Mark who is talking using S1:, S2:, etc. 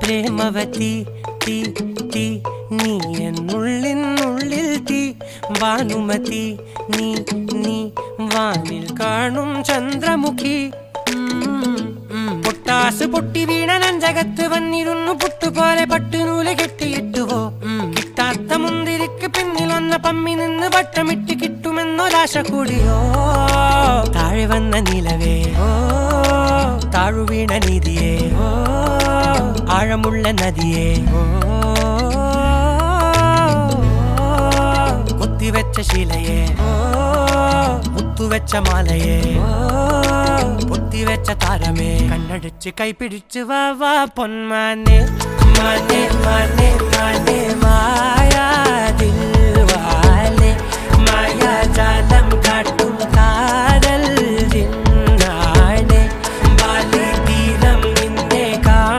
S1: പ്രേമവതി തീ തീ നീ എന്നുള്ളിൽ തീ ഭാനുമതി നീ നീ വാനിൽ കാണും ചന്ദ്രമുഖി പൊട്ടാസ് പൊട്ടി വീണ നെഞ്ചകത്ത് വന്നിരുന്നു പുട്ടുപോലെ പട്ടുനൂല് കെട്ടിയിട്ടുവോ കിട്ടാത്ത മുന്തിരിക്ക് പിന്നിൽ വന്ന പമ്മി നിന്ന് വട്ടമിട്ട് കിട്ടുമെന്നൊരാശ കൂടിയോ താഴെ വന്ന നിലവേ താഴു വീണ നിധിയേ ആഴമുള്ള നദിയേ കൊത്തിവെച്ച ശിലയേ മുത്തുവെച്ച മാലയേ പൊത്തിവെച്ച താരമേ കണ്ണടിച്ച് കൈപിടിച്ച് വാ വാ പൊന്മാനെ മാനെ മാനെ മാനെ മായാ ദിൽവാലെ മായാ ജാല